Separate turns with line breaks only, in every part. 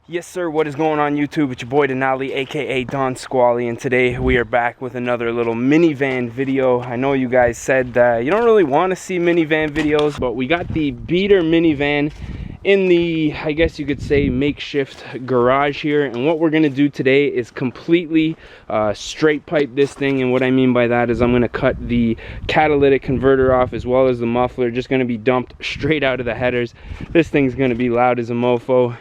Yes sir, what is going on YouTube? It's your boy Denali, aka Don Squally, and today we are back with another little minivan video. I know you guys said that you don't really want to see minivan videos, but we got the beater minivan in the, I guess you could say, makeshift garage here, and what we're going to do today is completely straight pipe this thing. And what I mean by that is I'm going to cut the catalytic converter off as well as the muffler, just going to be dumped straight out of the headers. This thing's going to be loud as a mofo.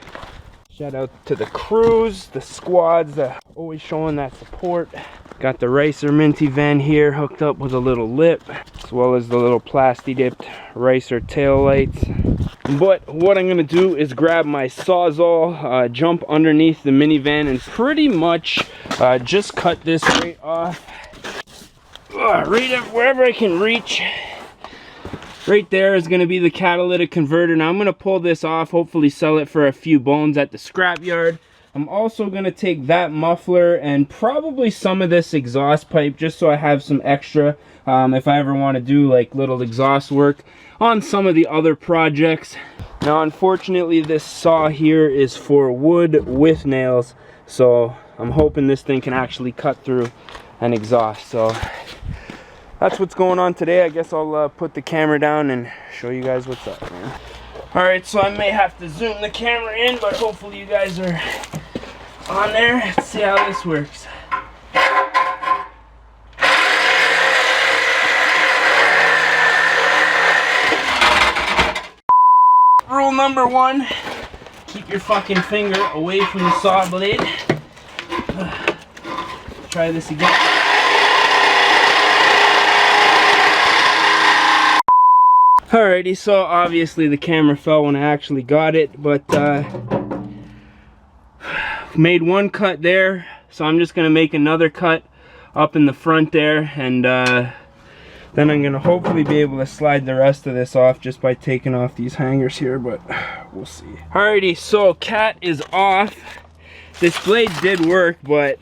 Shout out to the crews, the squads that are always showing that support. Got the Racer Minty van here hooked up with a little lip, as well as the little plasti dipped Racer tail lights. But what I'm gonna do is grab my Sawzall, jump underneath the minivan, and pretty much just cut this right off. Right up wherever I can reach. Right there is going to be the catalytic converter. Now I'm going to pull this off, hopefully sell it for a few bones at the scrapyard. I'm also going to take that muffler and probably some of this exhaust pipe just so I have some extra if I ever want to do like little exhaust work on some of the other projects. Now unfortunately this saw here is for wood with nails, so I'm hoping this thing can actually cut through an exhaust. So that's what's going on today. I guess I'll put the camera down and show you guys what's up, man. Alright, so I may have to zoom the camera in, but hopefully you guys are on there. Let's see how this works. Rule number one, keep your fucking finger away from the saw blade. Try this again. Alrighty, so obviously the camera fell when I actually got it, but made one cut there, so I'm just gonna make another cut up in the front there, and then I'm gonna hopefully be able to slide the rest of this off just by taking off these hangers here, but we'll see. Alrighty, so cat is off. This blade did work, but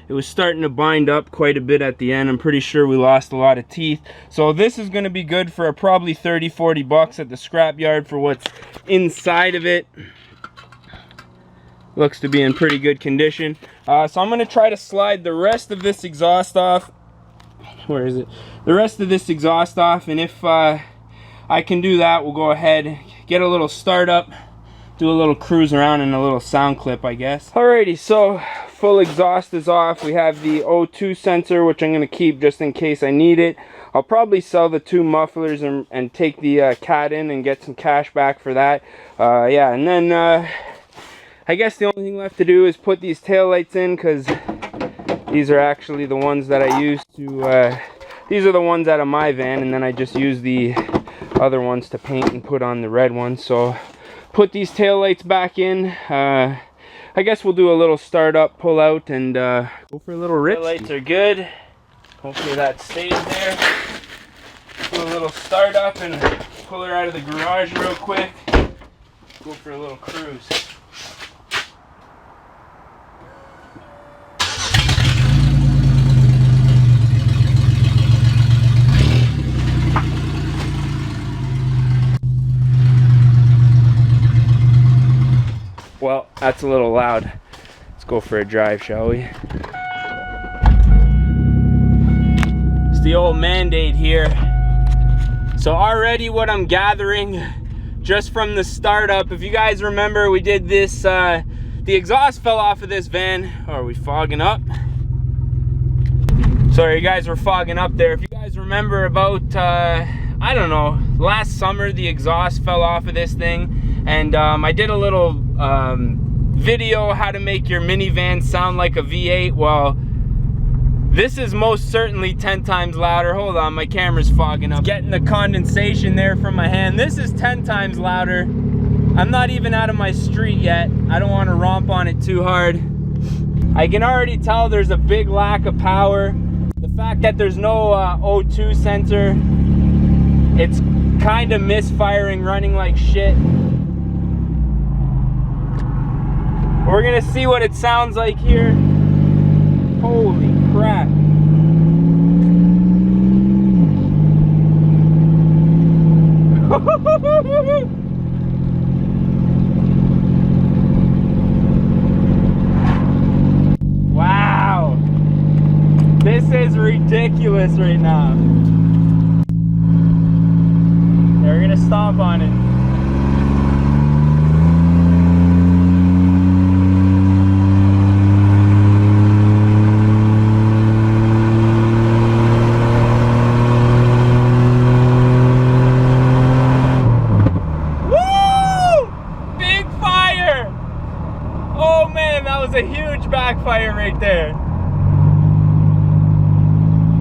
it was starting to bind up quite a bit at the end. I'm pretty sure we lost a lot of teeth. So this is gonna be good for probably 30-40 bucks at the scrapyard for what's inside of it. Looks to be in pretty good condition. So I'm gonna try to slide the rest of this exhaust off. Where is it? The rest of this exhaust off, and if I can do that, we'll go ahead, get a little startup, do a little cruise around and a little sound clip, I guess. Alrighty, so full exhaust is off. We have the O2 sensor, which I'm going to keep just in case I need it. I'll probably sell the two mufflers and take the cat in and get some cash back for that. Yeah, and then I guess the only thing left to do is put these taillights in, because these are actually the ones that I used to, these are the ones out of my van, and then I just use the other ones to paint and put on the red ones. So put these taillights back in. I guess we'll do a little startup, pull out, and go for a little rip. Taillights are good. Hopefully that stays there. Do a little startup and pull her out of the garage real quick. Go for a little cruise. Well, that's a little loud. Let's go for a drive, shall we? It's the old Mandate here. So already what I'm gathering just from the startup, if you guys remember, we did this, the exhaust fell off of this van. Oh, are we fogging up? Sorry, you guys were fogging up there. If you guys remember about, I don't know, last summer the exhaust fell off of this thing, and I did a little video how to make your minivan sound like a V8. Well, this is most certainly 10 times louder. Hold on, my camera's fogging up. Getting the condensation there from my hand. This is 10 times louder. I'm not even out of my street yet. I don't want to romp on it too hard. I can already tell there's a big lack of power. The fact that there's no O2 sensor, it's kind of misfiring, running like shit. We're gonna see what it sounds like here. Holy crap. This is ridiculous right now. They're gonna stomp on it. A huge backfire right there.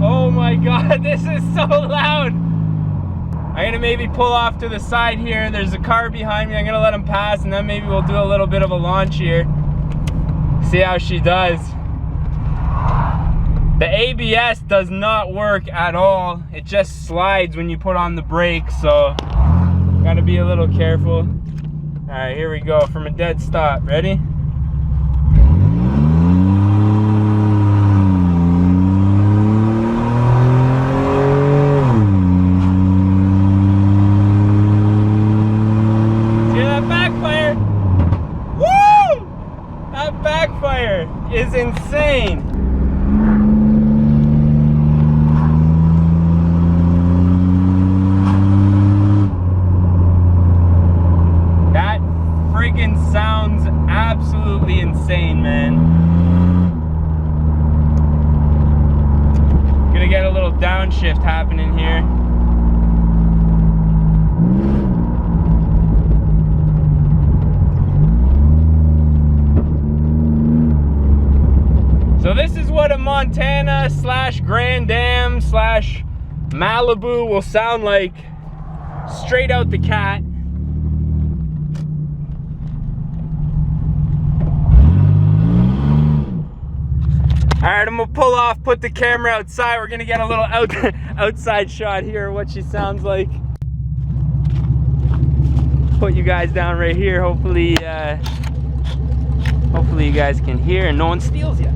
Oh my god, this is so loud. I'm gonna maybe pull off to the side here. There's a car behind me. I'm gonna let him pass, and then maybe we'll do a little bit of a launch here. See how she does. The ABS does not work at all. It just slides when you put on the brakes, so gotta be a little careful. All right, here we go from a dead stop. Ready? Backfire is insane. That friggin' sounds absolutely insane, man. Gonna get a little downshift happening here. So this is what a Montana / Grand Am / Malibu will sound like straight out the cat. All right, I'm gonna pull off, put the camera outside. We're gonna get a little outside shot here of what she sounds like. Put you guys down right here. Hopefully you guys can hear and no one steals you.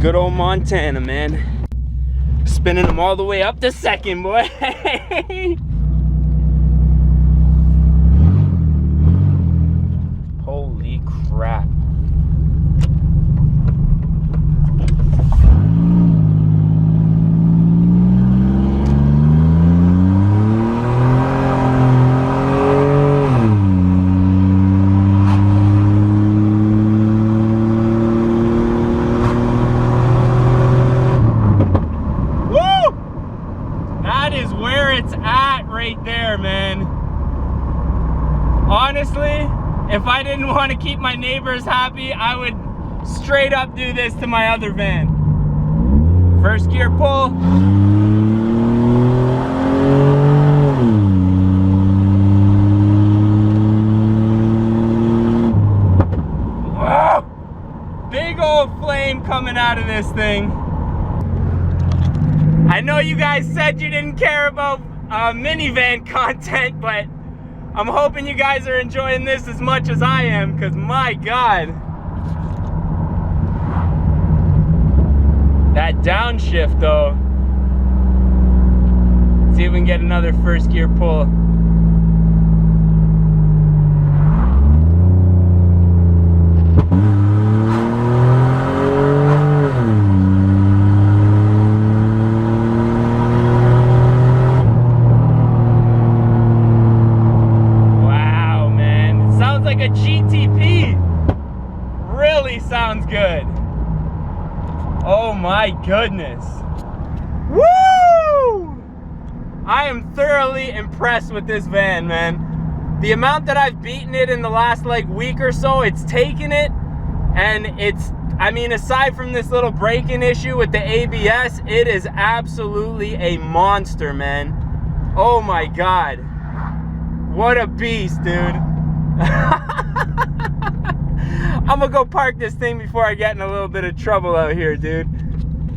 Good old Montana, man. Spinning them all the way up to second, boy. Holy crap. Honestly, if I didn't want to keep my neighbors happy, I would straight up do this to my other van. First gear pull. Whoa! Big old flame coming out of this thing. I know you guys said you didn't care about minivan content, but I'm hoping you guys are enjoying this as much as I am, because my God. That downshift though. Let's see if we can get another first gear pull. A GTP really sounds good. Oh my goodness. Woo! I am thoroughly impressed with this van, man. The amount that I've beaten it in the last like week or so, it's taken it and it's I mean, aside from this little braking issue with the ABS, it is absolutely a monster, man. Oh my God. What a beast, dude. I'm gonna go park this thing before I get in a little bit of trouble out here, dude.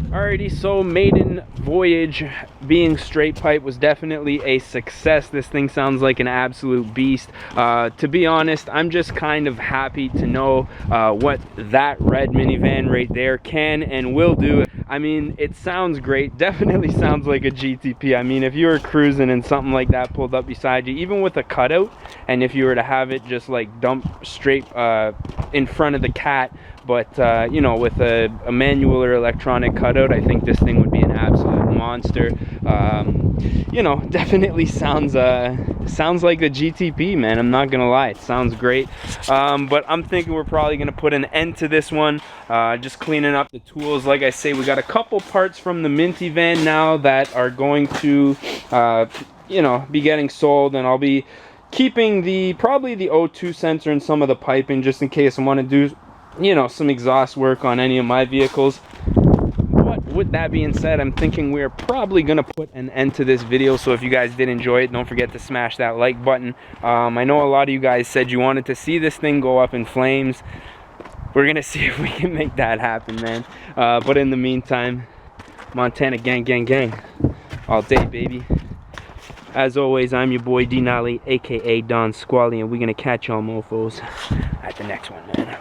Alrighty, so maiden voyage being straight pipe was definitely a success. This thing sounds like an absolute beast. To be honest, I'm just kind of happy to know what that red minivan right there can and will do. I mean, it sounds great. Definitely sounds like a GTP. I mean, if you were cruising and something like that pulled up beside you, even with a cutout, and if you were to have it just like dump straight in front of the cat, but you know, with a manual or electronic cutout, I think this thing would be an absolute monster. You know, definitely sounds like the GTP, man. I'm not gonna lie, it sounds great. But I'm thinking we're probably gonna put an end to this one. Just cleaning up the tools. Like I say, we got a couple parts from the Minty van now that are going to you know, be getting sold, and I'll be keeping probably the O2 sensor and some of the piping just in case I want to do, you know, some exhaust work on any of my vehicles. But with that being said, I'm thinking we're probably gonna put an end to this video. So if you guys did enjoy it, don't forget to smash that like button. I know a lot of you guys said you wanted to see this thing go up in flames. We're gonna see if we can make that happen, man. But in the meantime, Montana gang gang gang all day, baby. As always, I'm your boy D Nolly, aka Don Squally, and we're gonna catch y'all mofos at the next one, man.